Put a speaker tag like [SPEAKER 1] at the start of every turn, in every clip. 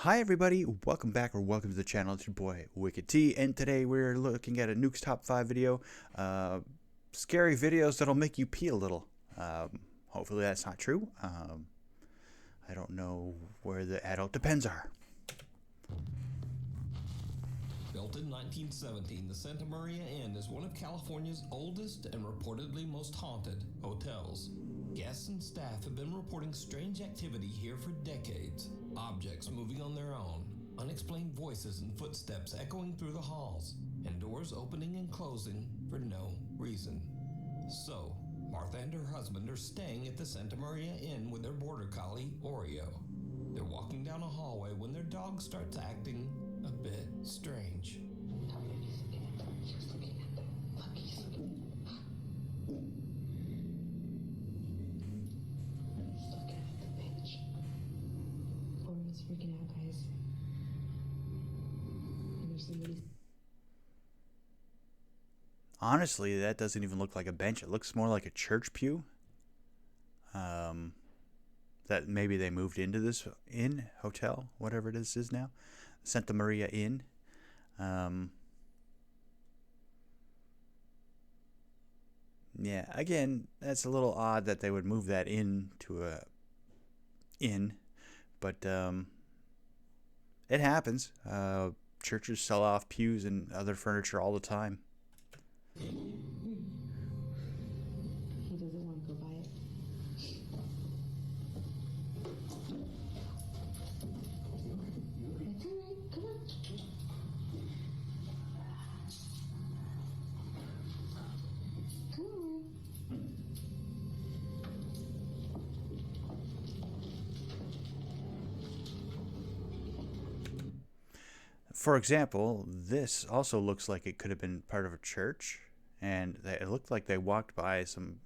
[SPEAKER 1] Hi everybody, welcome back or welcome to the channel. It's your boy Reactee, and today we're looking at a Nuke's Top 5 video. Scary videos that'll make you pee a little. Hopefully that's not true. I don't know where the adult depends are.
[SPEAKER 2] Built in 1917, the Santa Maria Inn is one of California's oldest and reportedly most haunted hotels. Guests and staff have been reporting strange activity here for decades. Objects moving on their own, unexplained voices and footsteps echoing through the halls, and doors opening and closing for no reason. So, Martha and her husband are staying at the Santa Maria Inn with their border collie, Oreo. They're walking down a hallway when their dog starts acting a bit strange.
[SPEAKER 3] Freaking out, guys. And there's somebody.
[SPEAKER 1] Honestly, that doesn't even look like a bench. It looks more like a church pew. That maybe they moved into this inn, hotel, whatever it is now. Santa Maria Inn. Yeah, again, that's a little odd that they would move that into a inn, but it happens. Churches sell off pews and other furniture all the time.
[SPEAKER 3] He doesn't want to go by it. It's alright, come on. Come on.
[SPEAKER 1] For example, this also looks like it could have been part of a church, and it looked like they walked by some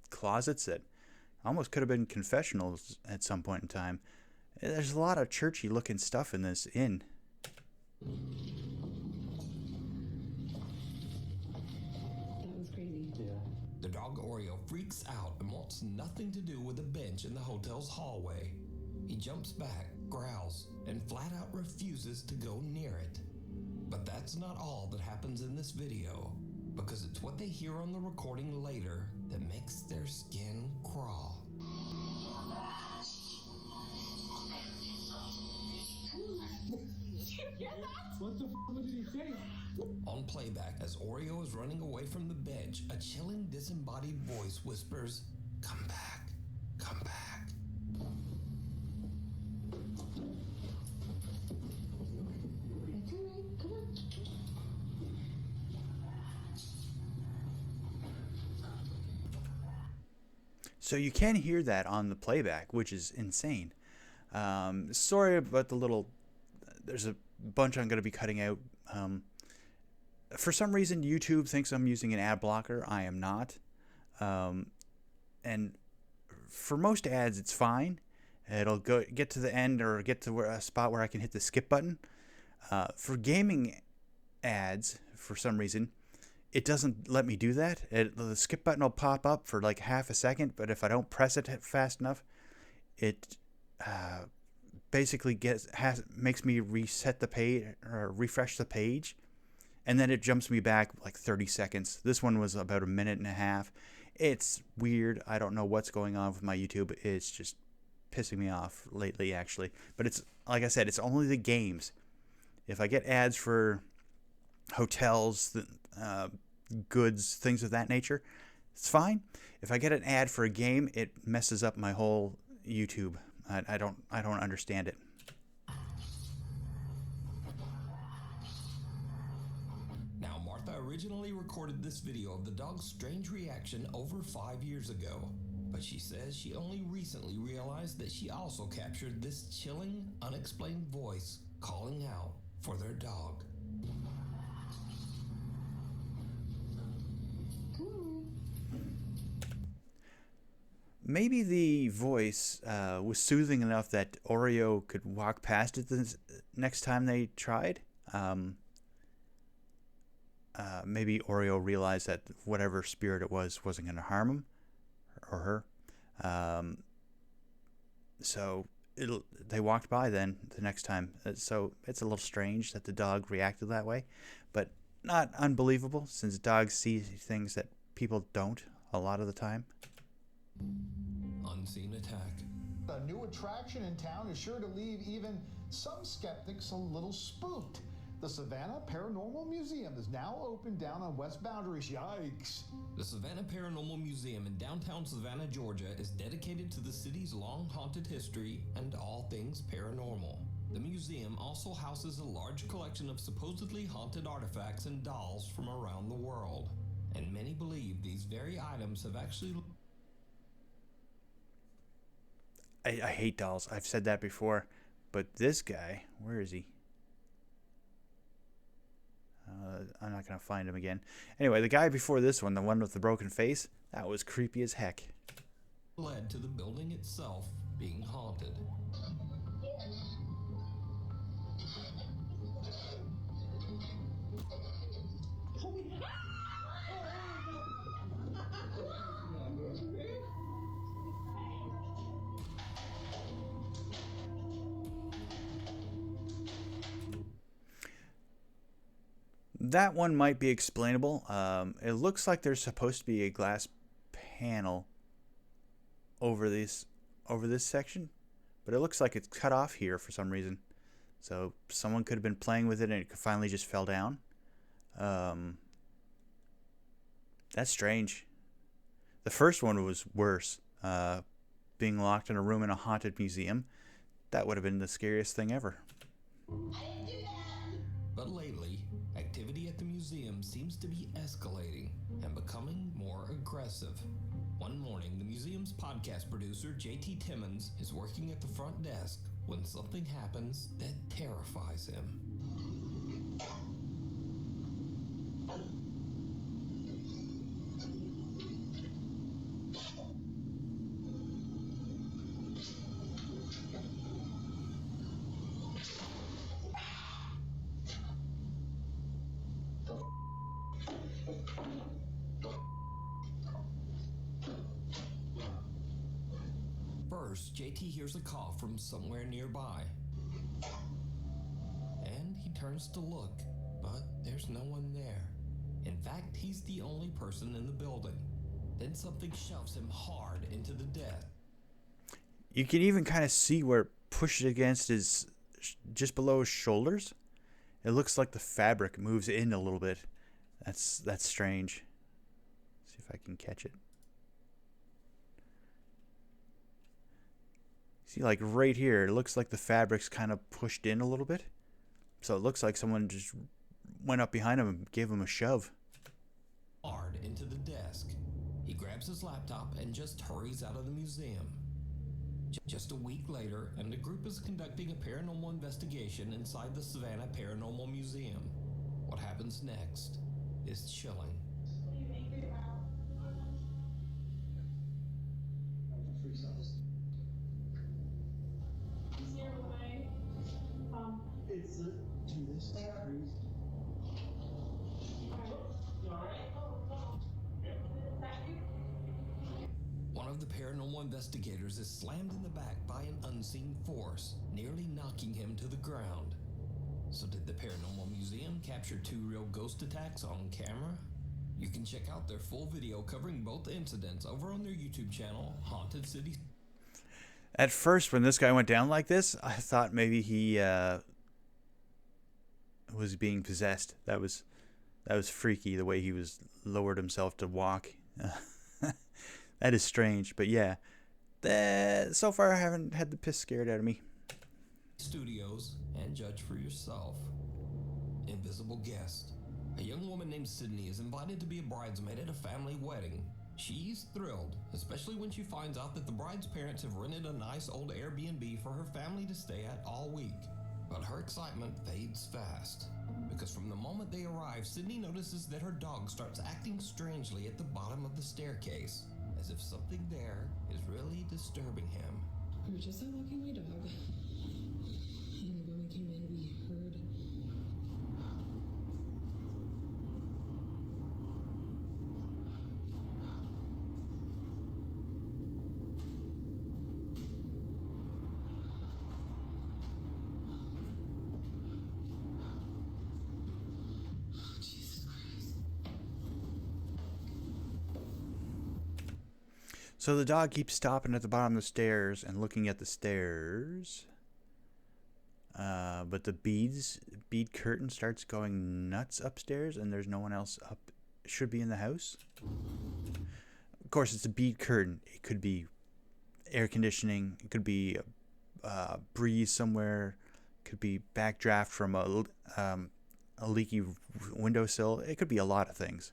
[SPEAKER 1] closets that almost could have been confessionals at some point in time. There's a lot of churchy looking stuff in this inn.
[SPEAKER 3] That was crazy.
[SPEAKER 2] Yeah. The dog Oreo freaks out and wants nothing to do with the bench in the hotel's hallway. He jumps back, growls, and flat out refuses to go near it. But that's not all that happens in this video, because it's what they hear on the recording later that makes their skin crawl.
[SPEAKER 4] What the f*** did he say?
[SPEAKER 2] On playback, as Oreo is running away from the bench, a chilling, disembodied voice whispers, "Come back, come back."
[SPEAKER 3] It's alright, come on.
[SPEAKER 1] So you can hear that on the playback, which is insane. Sorry about the little... There's a bunch I'm going to be cutting out. For some reason, YouTube thinks I'm using an ad blocker. I am not. And for most ads, it's fine. It'll get to the end or get to a spot where I can hit the skip button. For gaming ads, for some reason, it doesn't let me do that. The skip button will pop up for like half a second, but if I don't press it fast enough, it basically makes me reset the page or refresh the page, and then it jumps me back like 30 seconds. This one was about a minute and a half. It's weird. I don't know what's going on with my YouTube. It's just pissing me off lately, actually. But it's, like I said, it's only the games. If I get ads for hotels, goods, things of that nature, it's fine. If I get an ad for a game, it messes up my whole YouTube. I don't understand it.
[SPEAKER 2] Now, Martha originally recorded this video of the dog's strange reaction over 5 years ago, but she says she only recently realized that she also captured this chilling, unexplained voice calling out for their dog.
[SPEAKER 1] Maybe the voice was soothing enough that Oreo could walk past it the next time they tried. Maybe Oreo realized that whatever spirit it wasn't going to harm him or her. So they walked by then the next time. So it's a little strange that the dog reacted that way, but not unbelievable since dogs see things that people don't a lot of the time.
[SPEAKER 2] Unseen attack.
[SPEAKER 5] A new attraction in town is sure to leave even some skeptics a little spooked. The Savannah Paranormal Museum is now open down on West Boundaries. Yikes.
[SPEAKER 2] The Savannah Paranormal Museum in downtown Savannah, Georgia is dedicated to the city's long haunted history and all things paranormal. The museum also houses a large collection of supposedly haunted artifacts and dolls from around the world. And many believe these very items have actually...
[SPEAKER 1] I hate dolls. I've said that before. But this guy, where is he? I'm not going to find him again. Anyway, the guy before this one, the one with the broken face, that was creepy as heck.
[SPEAKER 2] led to the building itself being haunted.
[SPEAKER 1] That one might be explainable. It looks like there's supposed to be a glass panel over this section, but it looks like it's cut off here for some reason. So someone could have been playing with it and it finally just fell down. That's strange. The first one was worse. Being locked in a room in a haunted museum. That would have been the scariest thing ever.
[SPEAKER 2] But lately, activity at the museum seems to be escalating and becoming more aggressive. One morning, the museum's podcast producer, JT Timmons, is working at the front desk when something happens that terrifies him. First, JT hears a cough from somewhere nearby. And he turns to look, but there's no one there. In fact, he's the only person in the building. Then something shoves him hard into the desk.
[SPEAKER 1] You can even kind of see where it pushed against his, just below his shoulders. It looks like the fabric moves in a little bit. That's strange. See if I can catch it. See, like right here, it looks like the fabric's kind of pushed in a little bit. So it looks like someone just went up behind him and gave him a shove.
[SPEAKER 2] Hard into the desk. He grabs his laptop and just hurries out of the museum. Just a week later, and the group is conducting a paranormal investigation inside the Savannah Paranormal Museum. What happens next is chilling.
[SPEAKER 4] It's this crazy.
[SPEAKER 2] One of the paranormal investigators is slammed in the back by an unseen force, nearly knocking him to the ground. So did the Paranormal Museum capture 2 real ghost attacks on camera? You can check out their full video covering both incidents over on their YouTube channel, Haunted City.
[SPEAKER 1] At first, when this guy went down like this, I thought maybe he was being possessed. That was freaky, the way he was lowered himself to walk. That is strange, but yeah. So far, I haven't had the piss scared out of me.
[SPEAKER 2] Studios and judge for yourself. Invisible guest. A young woman named Sydney is invited to be a bridesmaid at a family wedding. She's thrilled, especially when she finds out that the bride's parents have rented a nice old Airbnb for her family to stay at all week. But her excitement fades fast, because from the moment they arrive, Sydney notices that her dog starts acting strangely at the bottom of the staircase, as if something there is really disturbing him.
[SPEAKER 3] We were just out walking my dog, and when we came in, we heard.
[SPEAKER 1] So the dog keeps stopping at the bottom of the stairs and looking at the stairs. But the bead curtain starts going nuts upstairs, and there's no one else up. Should be in the house. Of course, it's a bead curtain. It could be air conditioning. It could be breeze somewhere. It could be backdraft from a leaky windowsill. It could be a lot of things.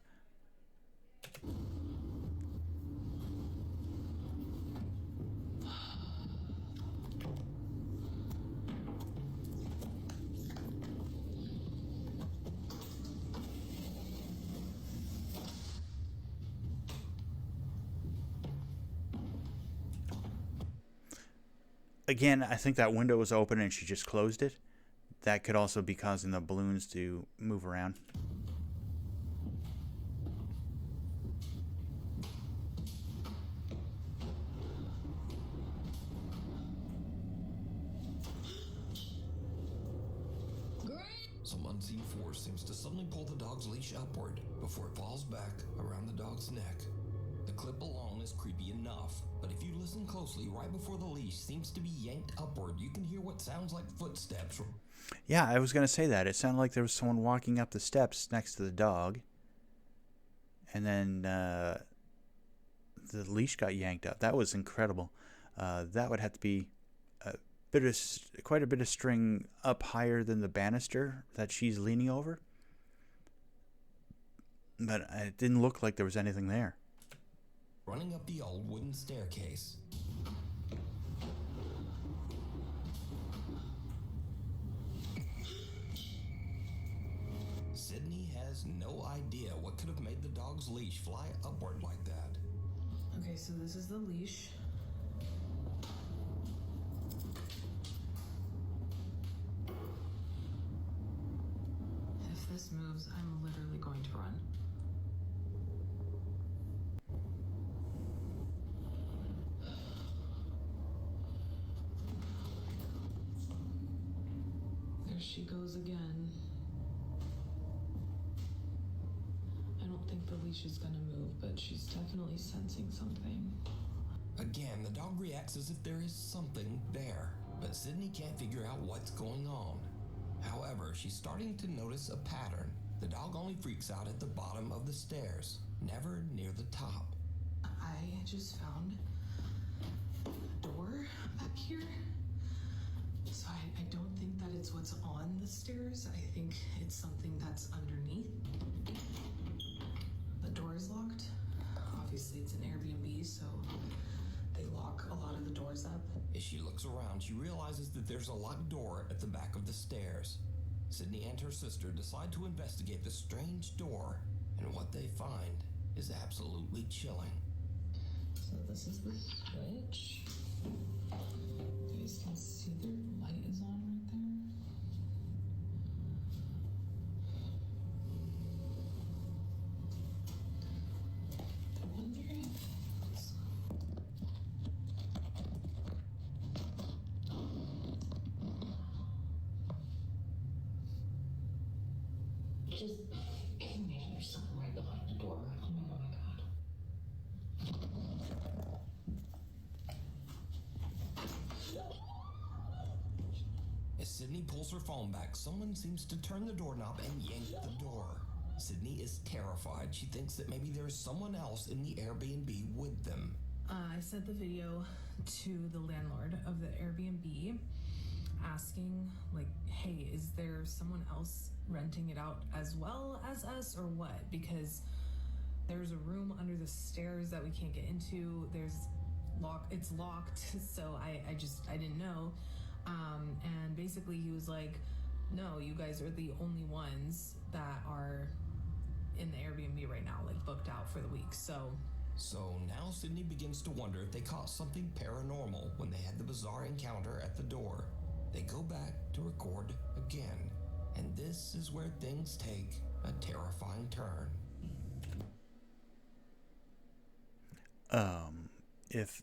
[SPEAKER 1] Again, I think that window was open and she just closed it. That could also be causing the balloons to move around.
[SPEAKER 2] Some unseen force seems to suddenly pull the dog's leash upward before it falls back around the dog's neck. The clip alone is creepy enough, but if you listen closely, right before the leash seems to be yanked upward, you can hear what sounds like footsteps.
[SPEAKER 1] Yeah, I was going to say that. It sounded like there was someone walking up the steps next to the dog. And then the leash got yanked up. That was incredible. That would have to be quite a bit of string up higher than the banister that she's leaning over. But it didn't look like there was anything there.
[SPEAKER 2] Running up the old wooden staircase. Sydney has no idea what could have made the dog's leash fly upward like that.
[SPEAKER 3] Okay, so this is the leash. If this moves, I'm literally going to run. There she goes again. I don't think the leash is gonna move, but she's definitely sensing something.
[SPEAKER 2] Again, the dog reacts as if there is something there, but Sydney can't figure out what's going on. However, she's starting to notice a pattern. The dog only freaks out at the bottom of the stairs, never near the top.
[SPEAKER 3] I just found a door back here. So I don't think that it's what's on the stairs. I think it's something that's underneath. The door is locked. Obviously, it's an Airbnb, so they lock a lot of the doors up.
[SPEAKER 2] As she looks around, she realizes that there's a locked door at the back of the stairs. Sydney and her sister decide to investigate the strange door, and what they find is absolutely chilling.
[SPEAKER 3] So this is the switch. You guys can see the light is on right there. I wonder if it's... Just maybe there's something right behind the door. Oh my god.
[SPEAKER 2] As Sydney pulls her phone back, someone seems to turn the doorknob and yank the door. Sydney is terrified. She thinks that maybe there is someone else in the Airbnb with them.
[SPEAKER 3] I sent the video to the landlord of the Airbnb asking, like, hey, is there someone else renting it out as well as us or what? Because there's a room under the stairs that we can't get into. It's locked, so I didn't know. And basically he was like, no, you guys are the only ones that are in the Airbnb right now, like booked out for the week. So
[SPEAKER 2] now Sydney begins to wonder if they caught something paranormal when they had the bizarre encounter at the door. They go back to record again, and this is where things take a terrifying turn.
[SPEAKER 1] If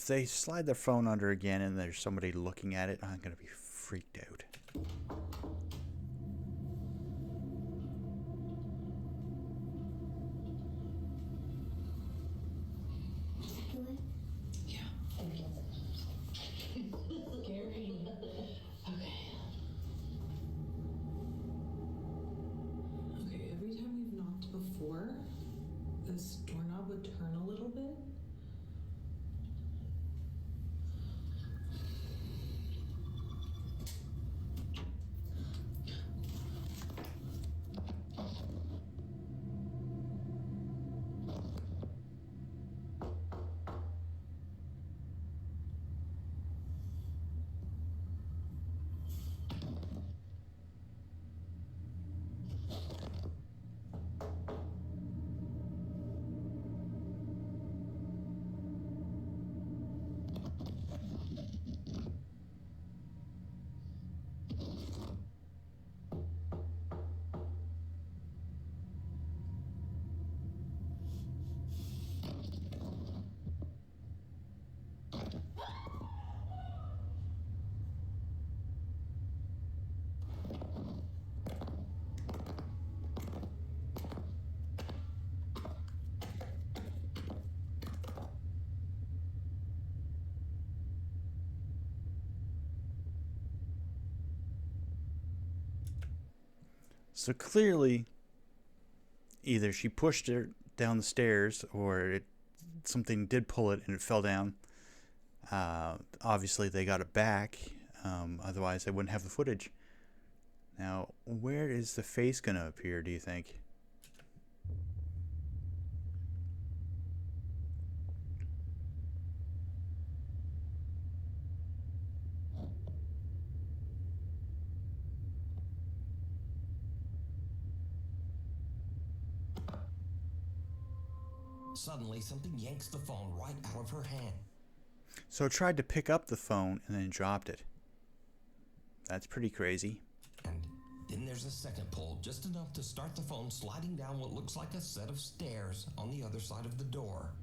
[SPEAKER 1] they slide their phone under again and there's somebody looking at it, I'm gonna be freaked out.
[SPEAKER 3] just turn a little bit?
[SPEAKER 1] So clearly, either she pushed it down the stairs or something did pull it and it fell down. Obviously, they got it back. Otherwise, they wouldn't have the footage. Now, where is the face going to appear, do you think?
[SPEAKER 2] Suddenly, something yanks the phone right out of her hand.
[SPEAKER 1] So it tried to pick up the phone and then dropped it. That's pretty crazy.
[SPEAKER 2] And then there's a second pull, just enough to start the phone sliding down what looks like a set of stairs on the other side of the door.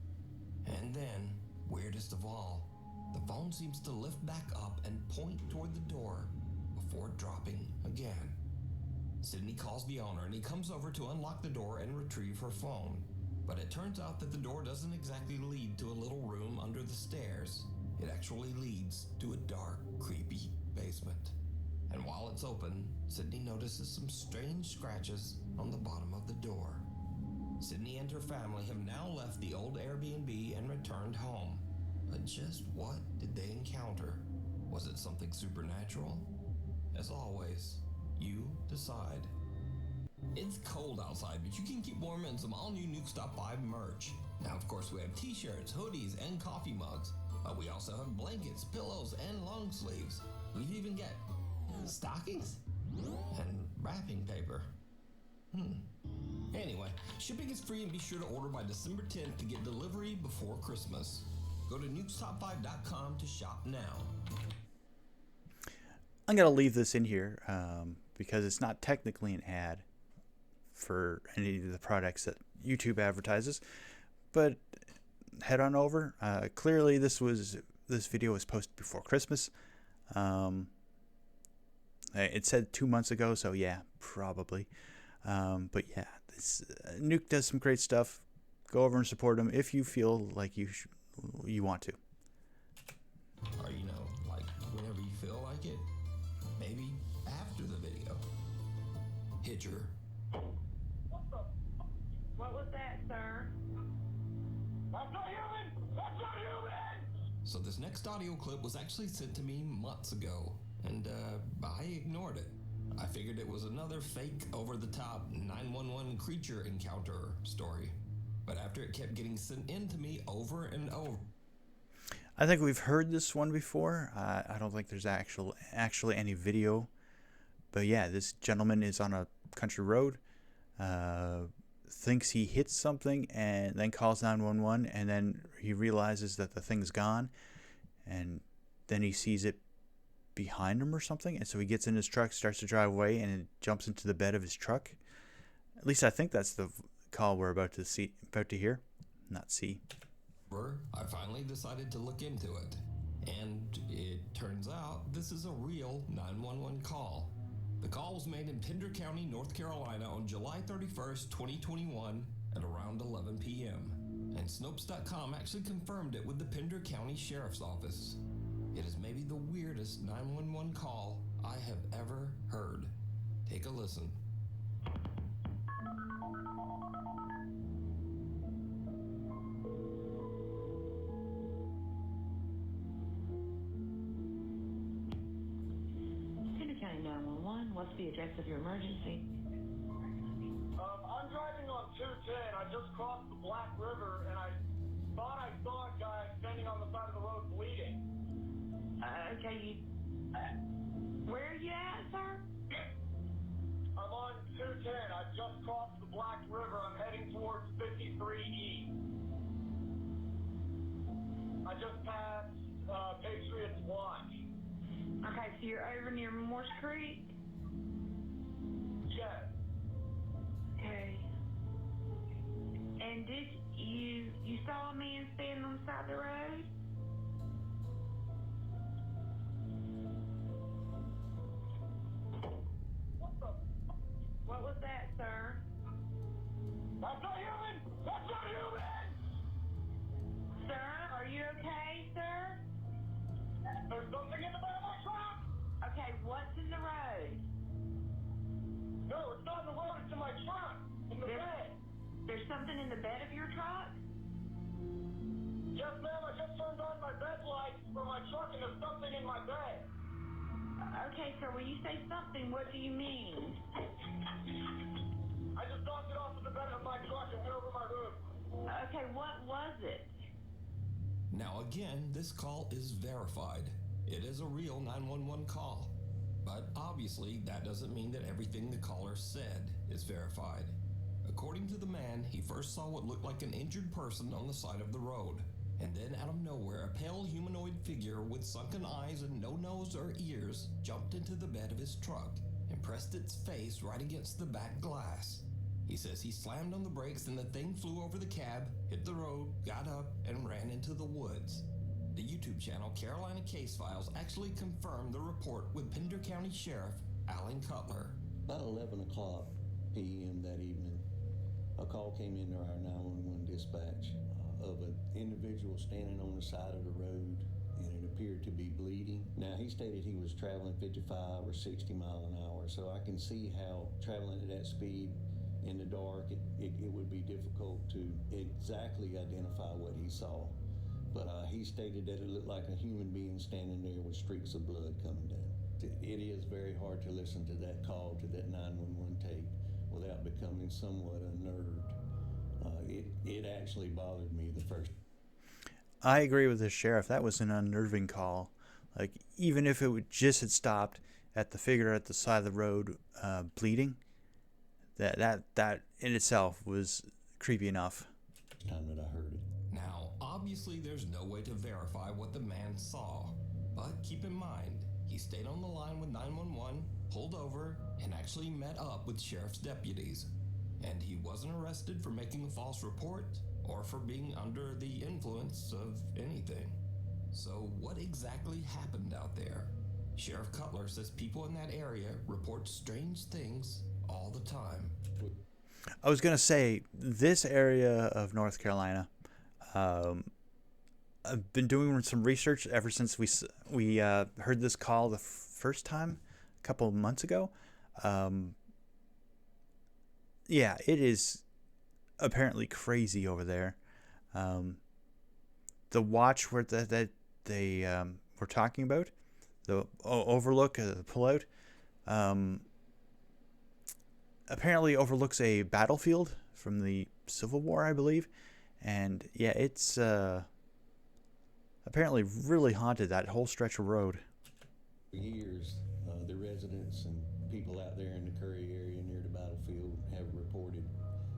[SPEAKER 2] And then, weirdest of all, the phone seems to lift back up and point toward the door before dropping again. Sydney calls the owner and he comes over to unlock the door and retrieve her phone. But it turns out that the door doesn't exactly lead to a little room under the stairs. It actually leads to a dark, creepy basement. And while it's open, Sydney notices some strange scratches on the bottom of the door. Sydney and her family have now left the old Airbnb and returned home. But just what did they encounter? Was it something supernatural? As always, you decide. It's cold outside, but you can keep warm in some all-new Nuke Top 5 merch. Now, of course, we have t-shirts, hoodies, and coffee mugs. But we also have blankets, pillows, and long sleeves. We even get stockings and wrapping paper. Anyway, shipping is free and be sure to order by December 10th to get delivery before Christmas. Go to nukestop5.com to shop now.
[SPEAKER 1] I'm going to leave this in here because it's not technically an ad for any of the products that YouTube advertises, but head on over. Clearly this video was posted before Christmas. It said 2 months ago, so yeah, probably. But yeah, Nuke does some great stuff. Go over and support him if you feel like you want to.
[SPEAKER 2] Or, like whenever you feel like it. Maybe after the video. Hit your...
[SPEAKER 6] What was that, sir? That's not human! That's not human!
[SPEAKER 2] So this next audio clip was actually sent to me months ago, and I ignored it. I figured it was another fake, over-the-top 911 creature encounter story. But after it kept getting sent in to me over and over...
[SPEAKER 1] I think we've heard this one before. I don't think there's actually any video. But yeah, this gentleman is on a country road, thinks he hits something, and then calls 911, and then he realizes that the thing's gone, and then he sees it behind him or something, and so he gets in his truck, starts to drive away, and it jumps into the bed of his truck. At least I think that's the call we're about to hear. Not see.
[SPEAKER 2] I finally decided to look into it, and it turns out this is a real 911 call. The call was made in Pender County, North Carolina on July 31st, 2021 at around 11 p.m. And Snopes.com actually confirmed it with the Pender County Sheriff's Office. It is maybe the weirdest 911 call I have ever heard. Take a listen.
[SPEAKER 6] 911,
[SPEAKER 7] Fright 911. What's the address of your emergency?
[SPEAKER 6] I'm driving on 210. I just crossed the Black River, and I thought I saw a guy standing on the side of the road bleeding.
[SPEAKER 7] Okay, where are you at, sir?
[SPEAKER 6] I'm on 210. I just crossed the Black River. I'm heading towards 53E. I just passed Patriots Watch.
[SPEAKER 7] Okay, so you're over near Morse Creek?
[SPEAKER 6] Yes.
[SPEAKER 7] Okay. And did you saw a man standing on the side of the road? What was that, sir?
[SPEAKER 6] That's not human! That's not human!
[SPEAKER 7] Sir, are you okay, sir?
[SPEAKER 6] There's something in the bed of my truck!
[SPEAKER 7] Okay, what's in the road?
[SPEAKER 6] No, it's not in the road, it's in my truck! In the bed!
[SPEAKER 7] There's something in the bed of your truck?
[SPEAKER 6] Yes, ma'am, I just turned on my bed lights for my truck and there's something in my bed.
[SPEAKER 7] Okay, sir, when you say something, what do you mean?
[SPEAKER 6] I just knocked it off of the bed of my truck and went over my roof.
[SPEAKER 7] Okay, what was it?
[SPEAKER 2] Now again, this call is verified. It is a real 911 call. But obviously, that doesn't mean that everything the caller said is verified. According to the man, he first saw what looked like an injured person on the side of the road. And then out of nowhere, a pale humanoid figure with sunken eyes and no nose or ears jumped into the bed of his truck and pressed its face right against the back glass. He says he slammed on the brakes and the thing flew over the cab, hit the road, got up, and ran into the woods. The YouTube channel Carolina Case Files actually confirmed the report with Pender County Sheriff Alan Cutler.
[SPEAKER 8] About 11 o'clock p.m. that evening, a call came into our 911 dispatch of an individual standing on the side of the road, and it appeared to be bleeding. Now, he stated he was traveling 55 or 60 mile an hour, so I can see how traveling at that speed in the dark, it would be difficult to exactly identify what he saw. But he stated that it looked like a human being standing there with streaks of blood coming down. It is very hard to listen to that call, to that 911 tape, without becoming somewhat unnerved. It actually bothered me the first.
[SPEAKER 1] I agree with the sheriff. That was an unnerving call. Like, even if it would just had stopped at the figure at the side of the road bleeding, that in itself was creepy enough.
[SPEAKER 8] Time that I heard it.
[SPEAKER 2] Now, obviously there's no way to verify what the man saw, but keep in mind, he stayed on the line with 911, pulled over, and actually met up with sheriff's deputies. And he wasn't arrested for making a false report or for being under the influence of anything. So what exactly happened out there? Sheriff Cutler says people in that area report strange things all the time.
[SPEAKER 1] I was going to say, this area of North Carolina, I've been doing some research ever since we heard this call the first time a couple of months ago. Yeah, it is apparently crazy over there. The watch where that they were talking about, the overlook, the pullout, apparently overlooks a battlefield from the Civil War, I believe. And yeah, it's apparently really haunted, that whole stretch of road.
[SPEAKER 8] For years, the residents and people out there in the Curry area near the battlefield have reported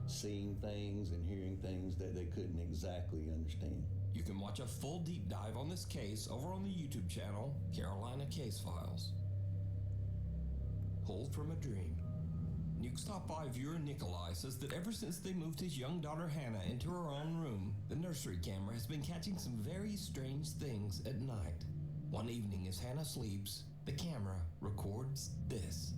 [SPEAKER 8] seeing things and hearing things that they couldn't exactly understand.
[SPEAKER 2] You can watch a full deep dive on this case over on the YouTube channel, Carolina Case Files. Pulled from a Dream. Nuke's Top 5 viewer Nikolai says that ever since they moved his young daughter Hannah into her own room, the nursery camera has been catching some very strange things at night. One evening as Hannah sleeps, the camera records this.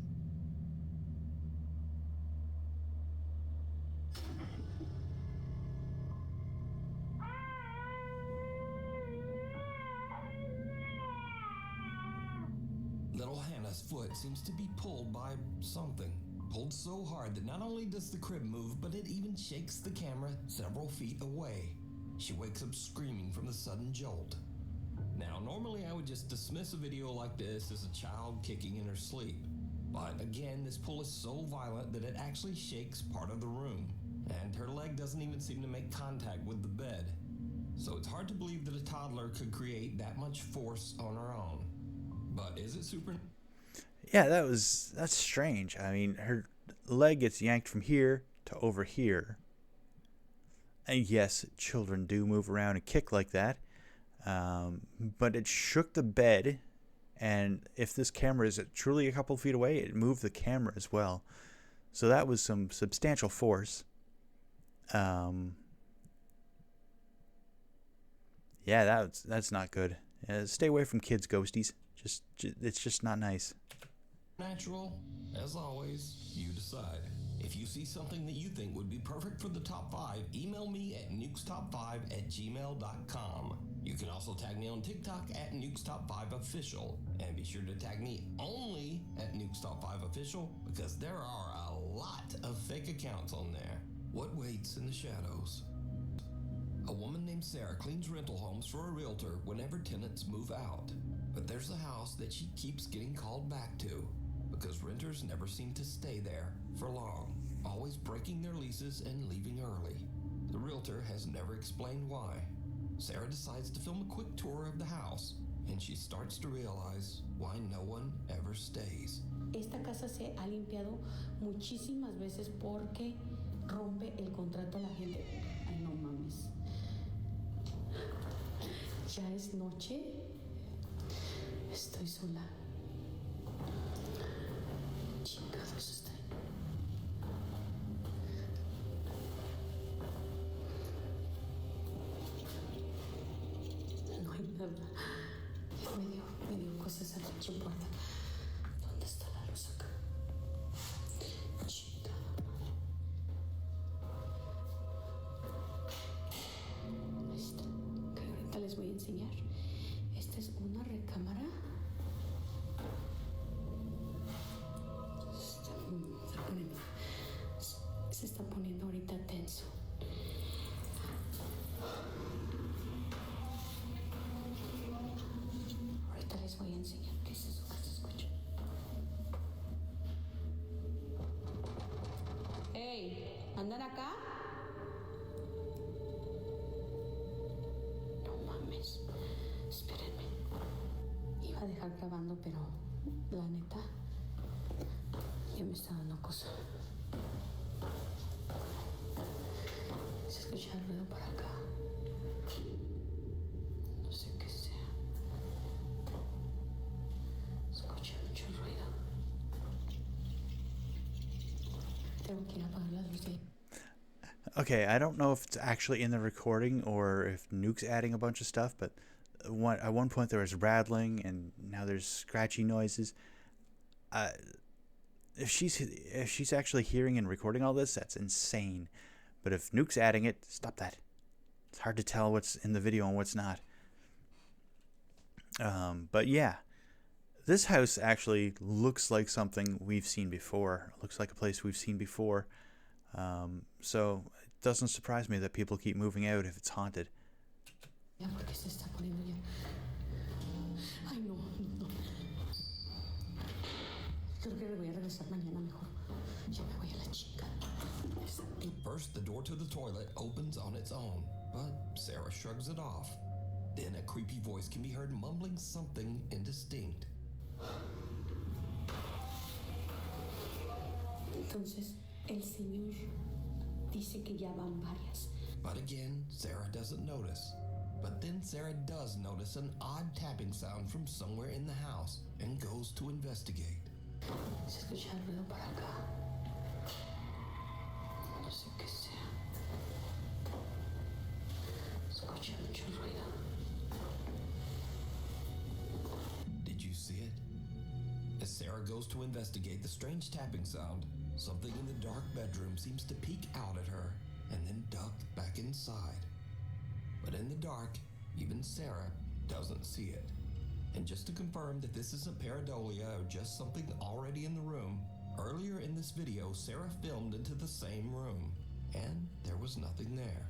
[SPEAKER 2] Little Hannah's foot seems to be pulled by something. Pulled so hard that not only does the crib move, but it even shakes the camera several feet away. She wakes up screaming from the sudden jolt. Now, normally I would just dismiss a video like this as a child kicking in her sleep. But again, this pull is so violent that it actually shakes part of the room, and her leg doesn't even seem to make contact with the bed. So it's hard to believe that a toddler could create that much force on her own. But is it super?
[SPEAKER 1] Yeah, that's strange. I mean, her leg gets yanked from here to over here. And yes, children do move around and kick like that. But it shook the bed, and if this camera is truly a couple feet away, it moved the camera as well. So that was some substantial force. Yeah, that's not good. Stay away from kids' ghosties. It's just not nice.
[SPEAKER 2] Natural, as always, you decide. If you see something that you think would be perfect for the top 5, email me at nukestop5@gmail.com. You can also tag me on TikTok at nukestop5official, and be sure to tag me only at nukestop5official because there are a lot of fake accounts on there. What waits in the shadows? A woman named Sarah cleans rental homes for a realtor whenever tenants move out. But there's a house that she keeps getting called back to because renters never seem to stay there for long, always breaking their leases and leaving early. The realtor has never explained why. Sarah decides to film a quick tour of the house, and she starts to realize why no one ever stays.
[SPEAKER 9] Esta casa se ha limpiado muchísimas veces porque rompe el contrato a la gente. Ay, no mames. Ya es noche. Estoy sola. Chingados estoy. No hay nada. Me dio cosas a la puerta. ¿Dónde está la luz acá? Chingada madre. Ahí está. Que ahorita les voy a enseñar. Esta es una recámara. Se está poniendo ahorita tenso. Ahorita les voy a enseñar qué es eso que se escucha. ¡Ey! ¿Andan acá? No mames. Espérenme. Iba a dejar grabando, pero la neta ya me está dando cosa. Se escucha el ruido por acá. No sé qué sea. Escucho mucho ruido. Tengo que ir a apagar la luz de ahí.
[SPEAKER 1] Okay, I don't know if it's actually in the recording or if Nuke's adding a bunch of stuff, but at one point there was rattling and now there's scratchy noises. If she's actually hearing and recording all this, that's insane. But if Nuke's adding it, stop that. It's hard to tell what's in the video and what's not. But yeah, this house actually looks like something we've seen before. It looks like a place we've seen before. So it doesn't surprise me that people keep moving out if it's haunted.
[SPEAKER 9] Ya, porque se está poniendo ya. Ay, no. Creo que me voy a regresar mañana mejor. Ya me voy a la chica.
[SPEAKER 2] First, the door to the toilet opens on its own, but Sarah shrugs it off. Then a creepy voice can be heard mumbling something indistinct.
[SPEAKER 9] Entonces, el señor dice que ya van varias.
[SPEAKER 2] But again, Sarah doesn't notice. But then Sarah does notice an odd tapping sound from somewhere in the house and goes to investigate.
[SPEAKER 9] Se escucha el ruido por acá. No sé qué sea. Escucho mucho ruido.
[SPEAKER 2] Did you see it? As Sarah goes to investigate the strange tapping sound, something in the dark bedroom seems to peek out at her and then duck back inside. But in the dark, even Sarah doesn't see it. And just to confirm that this isn't pareidolia or just something already in the room, earlier in this video, Sarah filmed into the same room, and there was nothing there.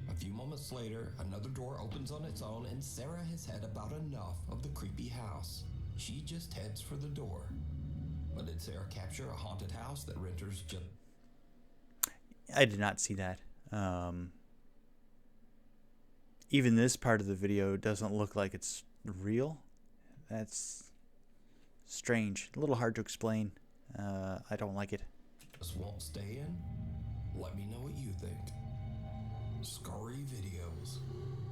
[SPEAKER 2] A few moments later, another door opens on its own and Sarah has had about enough of the creepy house. She just heads for the door. But did Sarah capture a haunted house that renters just...
[SPEAKER 1] I did not see that. Even this part of the video doesn't look like it's real. That's strange. A little hard to explain. I don't like it.
[SPEAKER 2] Just won't stay in? Let me know what you think. Scary videos.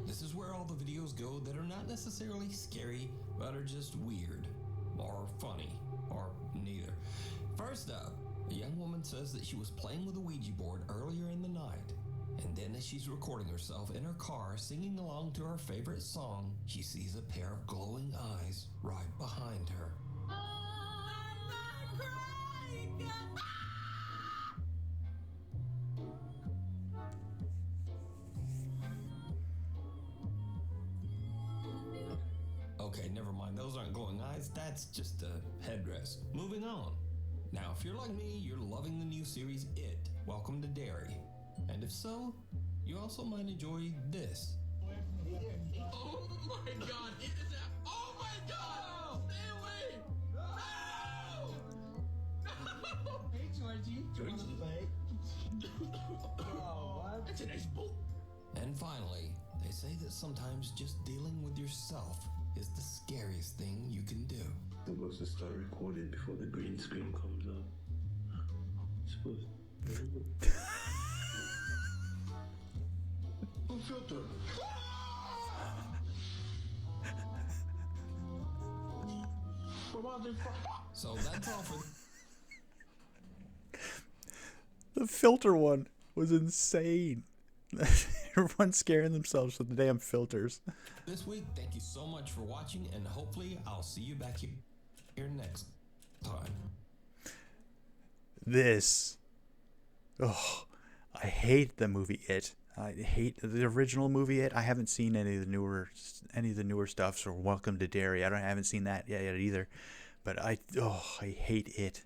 [SPEAKER 2] This is where all the videos go that are not necessarily scary, but are just weird. Or funny. Or neither. First up, a young woman says that she was playing with a Ouija board earlier in the night. And then as she's recording herself in her car singing along to her favorite song, she sees a pair of glowing eyes right behind her. Okay, never mind. Those aren't glowing eyes. That's just a headrest. Moving on. Now, if you're like me, you're loving the new series It, Welcome to Derry. And if so, you also might enjoy this.
[SPEAKER 10] Oh my god, it is that. Oh my god! Stay away! No! No! Hey, Georgie. Georgie. Oh, what? That's a nice boat.
[SPEAKER 2] And finally, they say that sometimes just dealing with yourself is the scariest thing you can do.
[SPEAKER 11] Supposed to start recording before the green screen comes up. Supposed.
[SPEAKER 5] Filter.
[SPEAKER 2] So that's all for...
[SPEAKER 1] The filter one was insane. Everyone's scaring themselves with the damn filters.
[SPEAKER 2] This week, thank you so much for watching, and hopefully I'll see you back here next time.
[SPEAKER 1] This. Oh, I hate the movie It. I hate the original movie It. I haven't seen any of the newer stuff. Or Welcome to Derry. I haven't seen that yet either. But I hate It.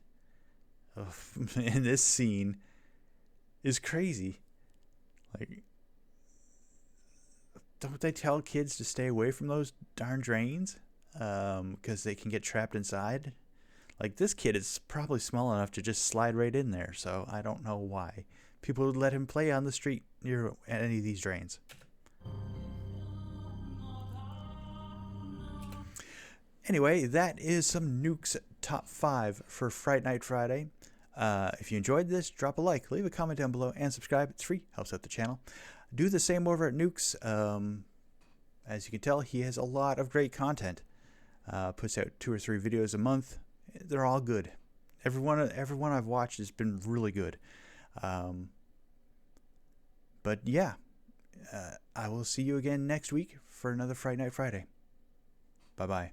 [SPEAKER 1] Oh, and this scene is crazy. Like, don't they tell kids to stay away from those darn drains? Because they can get trapped inside. Like, this kid is probably small enough to just slide right in there. So I don't know why people would let him play on the street near any of these drains. Anyway, that is some Nuke's top 5 for Fright Night Friday. If you enjoyed this, drop a like, leave a comment down below, and subscribe. It's free, helps out the channel. Do the same over at Nuke's. As you can tell, he has a lot of great content. Puts out 2 or 3 videos a month. They're all good. Everyone I've watched has been really good. But yeah, I will see you again next week for another Fright Night Friday. Bye-bye.